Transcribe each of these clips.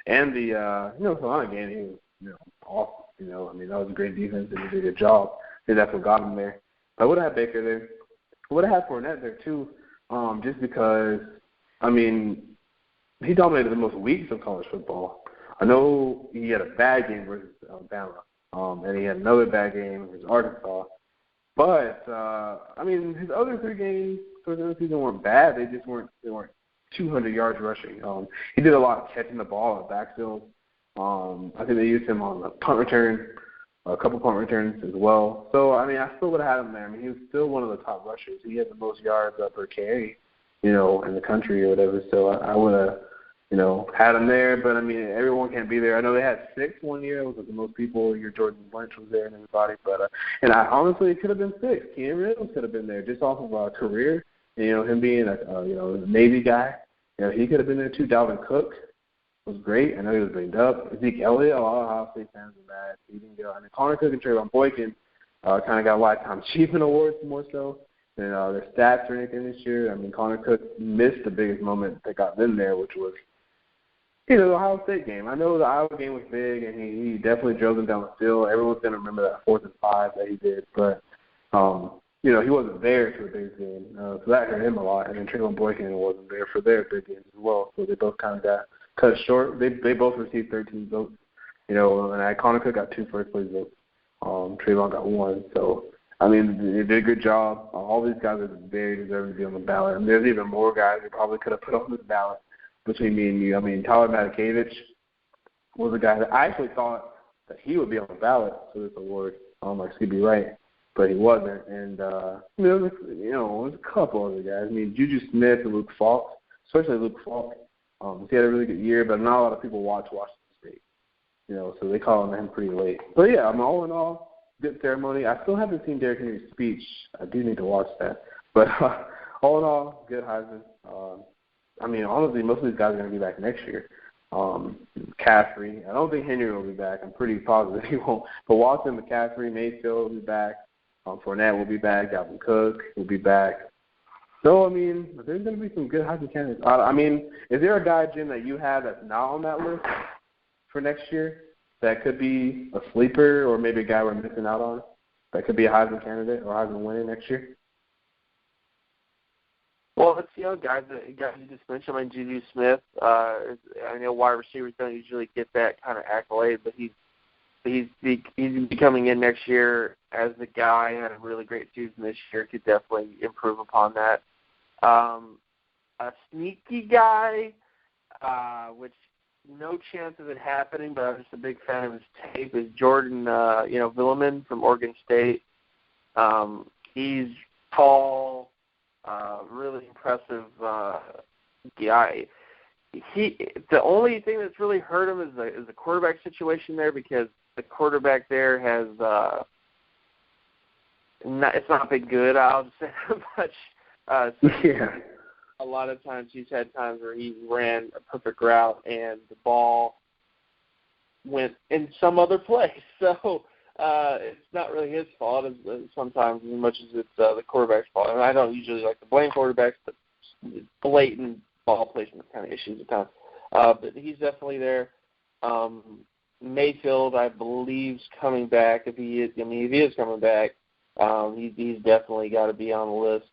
And the Solana game, he was awesome. I mean, that was a great defense, and he did a good job. I think that's what got him there. But I would have had Baker there. I would have had Fournette there too, just because, I mean, he dominated the most weeks of college football. I know he had a bad game versus Alabama, and he had another bad game versus Arkansas. But I mean, his other 3 games for the season weren't bad. They weren't 200 yards rushing. He did a lot of catching the ball at backfield. I think they used him on the punt return, a couple punt returns as well. So I mean, I still would have had him there. I mean, he was still one of the top rushers. He had the most yards per carry, in the country or whatever. So I would have, had him there. But I mean, everyone can't be there. I know they had 6 one year. It was like the most people. Jordan Lynch was there and everybody. But and I honestly, it could have been 6. Keenan Reynolds could have been there just off of a career. Him being a Navy guy. He could have been there too. Dalvin Cook was great. I know he was banged up. Zeke Elliott, a lot of Ohio State fans are mad. He didn't go. I mean, Connor Cook and Trayvon Boykin kind of got lifetime achievement awards more so than their stats or anything this year. I mean, Connor Cook missed the biggest moment that got them there, which was the Ohio State game. I know the Iowa game was big, and he definitely drove them down the field. Everyone's going to remember that 4th and 5 that he did. But, he wasn't there for the big game. So that hurt him a lot. And then Trayvon Boykin wasn't there for their big games as well. So they both kind of got cut short. They both received 13 votes. And Connor Cook got 2 first-place votes. Trayvon got 1. So, I mean, they did a good job. All these guys are very deserving to be on the ballot. And there's even more guys they probably could have put on this ballot between me and you. I mean, Tyler Matakevich was a guy that I actually thought that he would be on the ballot for this award, like CB Wright, but he wasn't. And, there was a couple other guys. I mean, Juju Smith and Luke Falk, especially Luke Falk. He had a really good year, but not a lot of people watch Washington State, so they call him pretty late. But, yeah, I mean, all in all, good ceremony. I still haven't seen Derrick Henry's speech. I do need to watch that. But all in all, good Heisman. I mean, honestly, most of these guys are going to be back next year. McCaffrey, I don't think Henry will be back. I'm pretty positive he won't. But Watson, McCaffrey, Mayfield will be back. Fournette will be back. Dalvin Cook will be back. So, I mean, there's going to be some good Heisman candidates. I mean, is there a guy, Jim, that you have that's not on that list for next year that could be a sleeper or maybe a guy we're missing out on that could be a Heisman candidate or Heisman winner next year? Well, it's guys you just mentioned. I mean, Juju Smith. I know wide receivers don't usually get that kind of accolade, but he's coming in next year as the guy. Had a really great season this year. Could definitely improve upon that. A sneaky guy, which no chance of it happening, but I'm just a big fan of his tape. Is Jordan, Villeman from Oregon State. He's tall. Really impressive guy. The only thing that's really hurt him is the quarterback situation there, because the quarterback there has it's not been good. I'll just say that much. Yeah. A lot of times he's had times where he ran a perfect route and the ball went in some other place. So it's not really his fault sometimes as much as it's the quarterback's fault. And I don't usually like to blame quarterbacks, but blatant ball placement kind of issues at times. But he's definitely there. Mayfield, I believe, is coming back. If he is coming back, he's definitely got to be on the list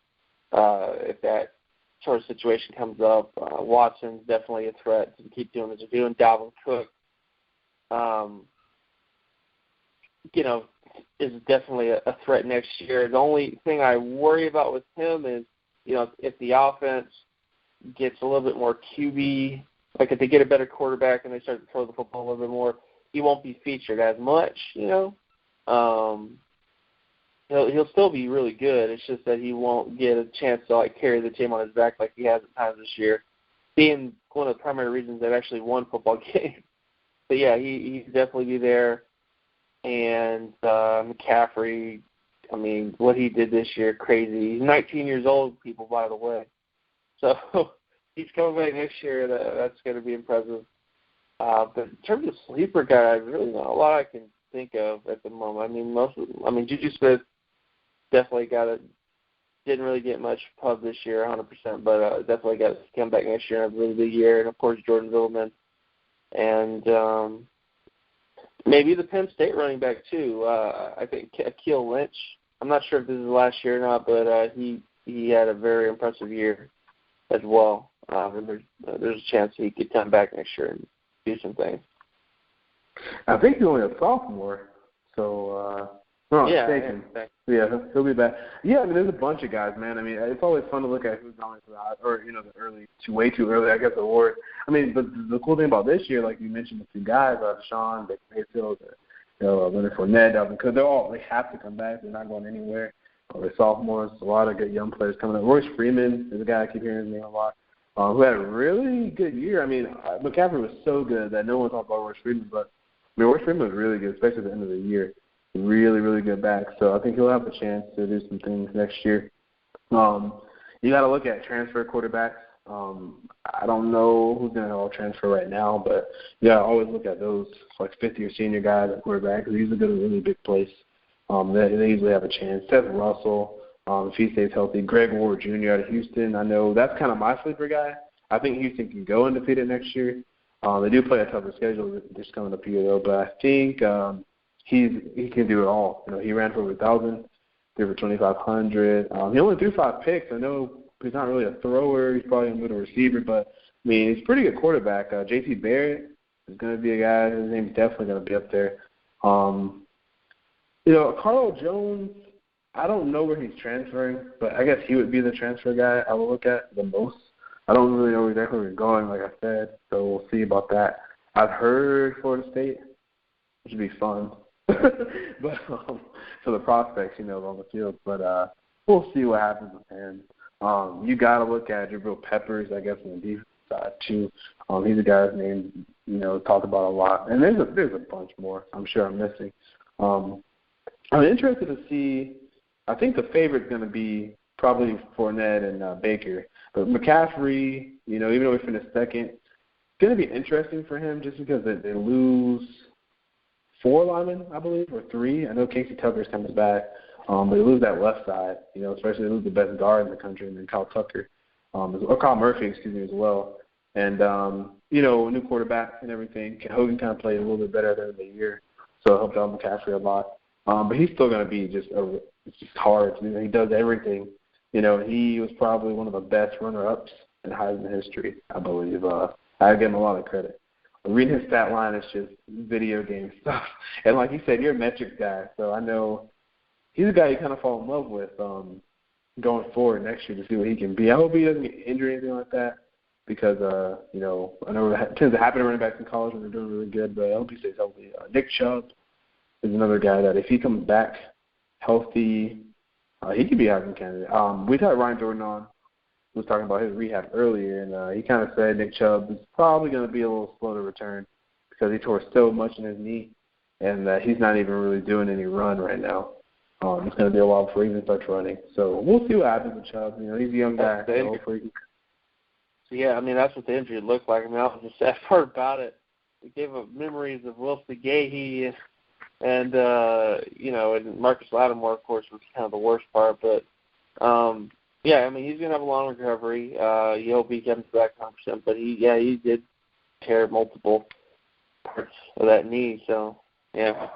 if that sort of situation comes up. Watson's definitely a threat to keep doing what they're doing. Dalvin Cook, is definitely a threat next year. The only thing I worry about with him is, if the offense gets a little bit more QB, like if they get a better quarterback and they start to throw the football a little bit more, he won't be featured as much, He'll still be really good. It's just that he won't get a chance to carry the team on his back like he has at times this year, being one of the primary reasons they've actually won football games. But yeah, he'd definitely be there. And McCaffrey, I mean, what he did this year, crazy. He's 19 years old, people, by the way. So he's coming back next year. That's going to be impressive. But in terms of sleeper guys, really not a lot I can think of at the moment. Juju Smith definitely didn't really get much pub this year, 100%, but definitely got to come back next year and have a really big year. And of course, Jordan Villeman. and maybe the Penn State running back too. I think Akeel Lynch. I'm not sure if this is last year or not, but he had a very impressive year as well. There's a chance he could come back next year and do some things. I think he's only a sophomore, so mistaken. Yeah, he'll be back. Yeah, I mean, there's a bunch of guys, man. I mean, it's always fun to look at who's going to the early, way too early, I guess, award. I mean, but the cool thing about this year, like you mentioned, the two guys, Sean, Baker Mayfield, Leonard Fournette, because they have to come back. They're not going anywhere. They're sophomores. A lot of good young players coming up. Royce Freeman is a guy I keep hearing his name a lot, who had a really good year. I mean, McCaffrey was so good that no one talked about Royce Freeman, but Royce Freeman was really good, especially at the end of the year. Really, really good back. So I think he'll have a chance to do some things next year. You got to look at transfer quarterbacks. I don't know who's going to all transfer right now, but you got to always look at those like fifth-year senior guys at quarterback because he's a good, really big place. They usually have a chance. Seth Russell, if he stays healthy. Greg Ward Jr. out of Houston. I know that's kind of my sleeper guy. I think Houston can go undefeated next year. They do play a tougher schedule this coming up here, though, but I think he can do it all. He ran for over 1,000, threw for 2,500. He only threw 5 picks. I know he's not really a thrower. He's probably a middle receiver, but, I mean, he's a pretty good quarterback. J.T. Barrett is going to be a guy. His name's definitely going to be up there. Carl Jones, I don't know where he's transferring, but I guess he would be the transfer guy I would look at the most. I don't really know exactly where he's going, like I said, so we'll see about that. I've heard Florida State, which would be fun. But for the prospects, on the field. But we'll see what happens with him. You got to look at Jabril Peppers, I guess, on the defense side too. He's a guy's name talked about a lot, and there's a bunch more. I'm sure I'm missing. I'm interested to see. I think the favorite's going to be probably Fournette and Baker, but McCaffrey, even though we finished second, it's going to be interesting for him just because they lose 4 linemen, I believe, or 3. I know Casey Tucker's coming back, but they lose that left side, especially they lose the best guard in the country, and then Kyle Murphy, as well. And, new quarterback and everything. Hogan kind of played a little bit better than the year, so it helped out McCaffrey a lot. But he's still going to be it's just hard. He does everything. He was probably one of the best runner-ups in Heisman history, I believe. I give him a lot of credit. Reading his stat line is just video game stuff. And like you said, you're a metrics guy, so I know he's a guy you kind of fall in love with going forward next year to see what he can be. I hope he doesn't get injured or anything like that because, I know it tends to happen to running backs in college when they're doing really good, but I hope he stays healthy. Nick Chubb is another guy that if he comes back healthy, he could be a Heisman candidate. We had Ryan Jordan on. Was talking about his rehab earlier, and he kind of said Nick Chubb is probably going to be a little slow to return because he tore so much in his knee, and he's not even really doing any run right now. It's going to be a while before he even starts running. So we'll see what happens with Chubb. He's a young guy. So hopefully yeah, I mean, that's what the injury looked like. I mean, that was the sad part about it. It gave up memories of Wilson Gahey and and Marcus Lattimore, of course, was kind of the worst part, but yeah, I mean, he's going to have a long recovery. You hope he comes back 100%. But he did tear multiple parts of that knee. So, yeah.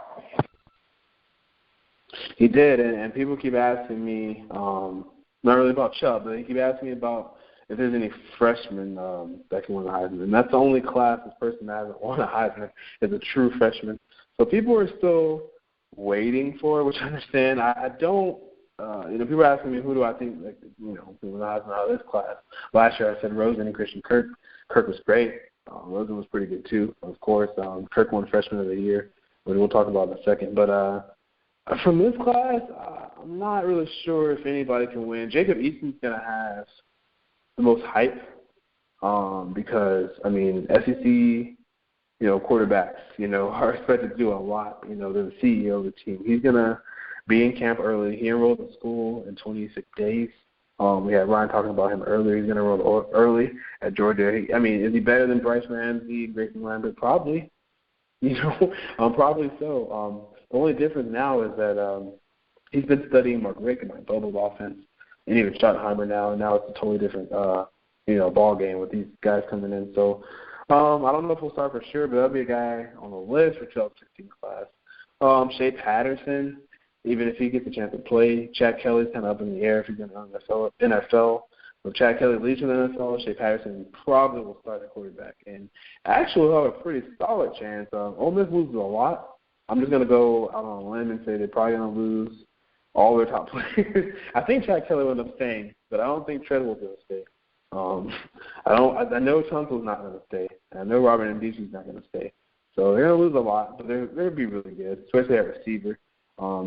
He did, and people keep asking me, not really about Chubb, but they keep asking me about if there's any freshmen that can win the Heisman. And that's the only class this person hasn't won a Heisman is a true freshman. So people are still waiting for it, which I understand. I don't. People are asking me who do I think, who was out of this class. Last year I said Rosen and Christian Kirk. Kirk was great. Rosen was pretty good too, of course. Kirk won Freshman of the Year, which we'll talk about in a second. But from this class, I'm not really sure if anybody can win. Jacob Eason's going to have the most hype because, SEC, quarterbacks, are expected to do a lot. They're the CEO of the team. He's going to be in camp early. He enrolled in school in 26 days. We had Ryan talking about him earlier. He's going to enroll early at Georgia. Is he better than Bryce Ramsey, Grayson Lambert? Probably. Probably so. The only difference now is that he's been studying Mark Richt and my bubble offense, and even Schottenheimer now, and now it's a totally different, ball game with these guys coming in. So I don't know if he'll start for sure, but that'll be a guy on the list for 2016 class. Shea Patterson, even if he gets a chance to play. Chad Kelly's kind of up in the air if he's in the NFL. If Chad Kelly leaves in the NFL, Shea Patterson probably will start at quarterback. And actually will have a pretty solid chance. Ole Miss loses a lot. I'm just going to go out on a limb and say they're probably going to lose all their top players. I think Chad Kelly will end up staying, but I don't think Treadwell's going to stay. I know Tunsil's not going to stay. I know Robert Ndici's not going to stay. So they're going to lose a lot, but they're going to be really good, especially at receiver.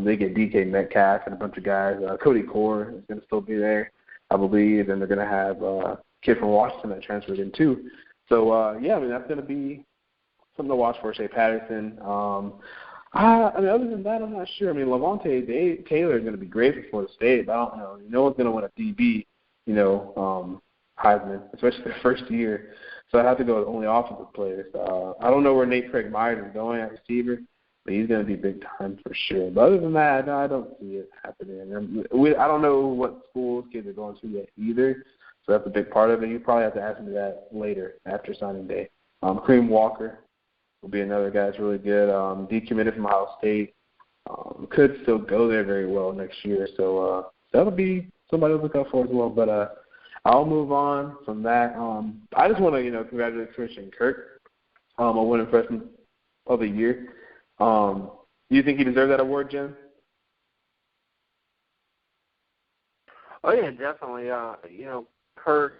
They get DK Metcalf and a bunch of guys. Cody Core is going to still be there, I believe, and they're going to have a kid from Washington that transferred in too. So, that's going to be something to watch for Shea Patterson. Other than that, I'm not sure. Levante Taylor is going to be great for Florida State, but I don't know. No one's going to win a DB, Heisman, especially their first year. So I have to go with only offensive players. I don't know where Nate Craig Myers is going at receiver, but he's going to be big time for sure. But other than that, no, I don't see it happening. I don't know what schools kids are going to yet either, so that's a big part of it. You probably have to ask me that later after signing day. Kareem Walker will be another guy that's really good. Decommitted from Ohio State. Could still go there very well next year. So that'll be somebody to look out for as well. But I'll move on from that. I just want to, congratulate Christian Kirk, a winning freshman of the year. Do you think he deserves that award, Jim? Oh, yeah, definitely. Kirk,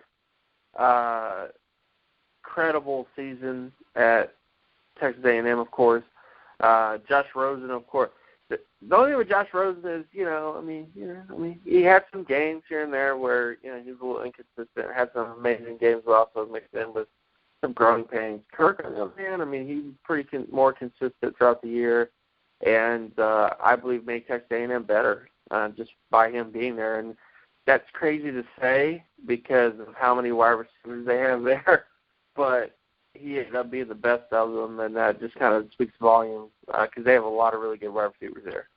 credible season at Texas A&M, of course. Josh Rosen, of course. The only thing with Josh Rosen is, he had some games here and there where, he was a little inconsistent, had some amazing games, but also mixed in with some growing pains. Kirk, on the other hand, he was pretty more consistent throughout the year, and I believe made Texas A&M better just by him being there. And that's crazy to say because of how many wide receivers they have there, but he ended up being the best of them, and that just kind of speaks volumes because they have a lot of really good wide receivers there.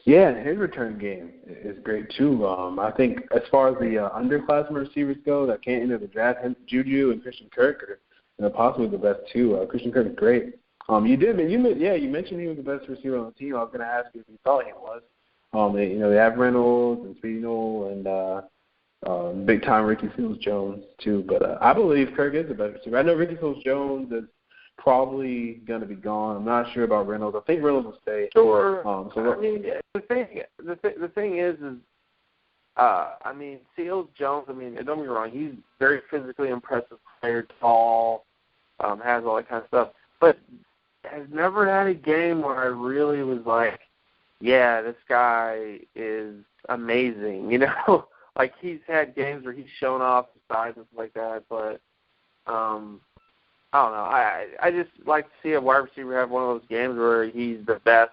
Yeah, and his return game is great too. I think as far as the underclassmen receivers go that can't enter the draft, Juju and Christian Kirk are possibly the best too. Christian Kirk is great. You mentioned he was the best receiver on the team. I was going to ask you if you thought he was. They have Reynolds and Speedino and big time Ricky Seals-Jones too. But I believe Kirk is the best receiver. I know Ricky Seals-Jones is probably going to be gone. I'm not sure about Reynolds. I think Reynolds will stay. Sure. The thing is, Seals-Jones, don't get me wrong, he's very physically impressive player, tall, has all that kind of stuff, but has never had a game where I really was like, yeah, this guy is amazing, Like, he's had games where he's shown off his size and stuff like that, but I don't know. I just like to see a wide receiver have one of those games where he's the best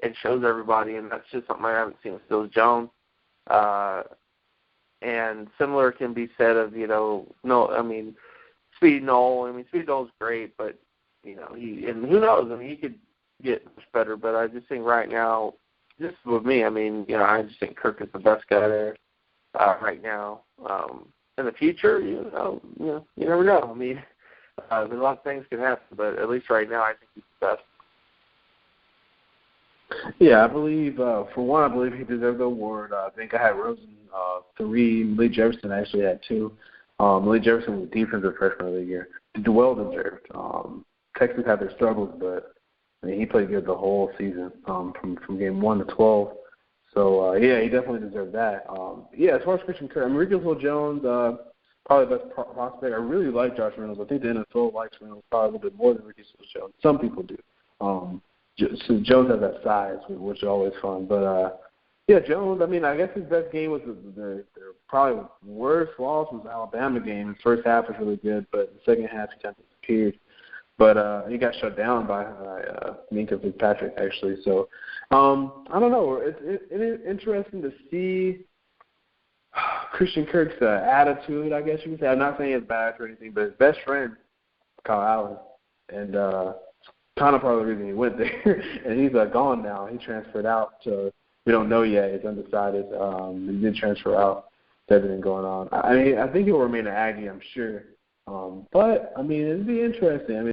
and shows everybody, and that's just something I haven't seen with Seals-Jones. And similar can be said of, Speed Noel. Speed Noel's great, but, who knows? He could get much better, but I just think right now, just with me, I just think Kirk is the best guy there right now. In the future, you never know. There's a lot of things can happen, but at least right now, I think he's the best. Yeah, I believe, for one, I believe he deserved the award. I think I had Rosen 3, Malik Jefferson actually had 2. Malik Jefferson was defensive freshman of the year. Well deserved. Texas had their struggles, but he played good the whole season from game 1 to 12. So, he definitely deserved that. As far as Christian Kirk, Ricky Seals-Jones, probably the best prospect. I really like Josh Reynolds. I think the NFL likes Reynolds probably a little bit more than Ricky Seals-Jones. Some people do. So Jones has that size, which is always fun. But, Jones, I guess his best game was the probably worst loss was the Alabama game. The first half was really good, but the second half he kind of disappeared. But he got shut down by Minkah Fitzpatrick, actually. So, I don't know. It's interesting to see Christian Kirk's attitude, I guess you could say. I'm not saying it's bad or anything, but his best friend, Kyle Allen, and kind of part of the reason he went there. And he's gone now. He transferred out to, we don't know yet. It's undecided. He did transfer out. There's everything going on. I think he'll remain an Aggie, I'm sure. But I mean, it'd be interesting. I mean,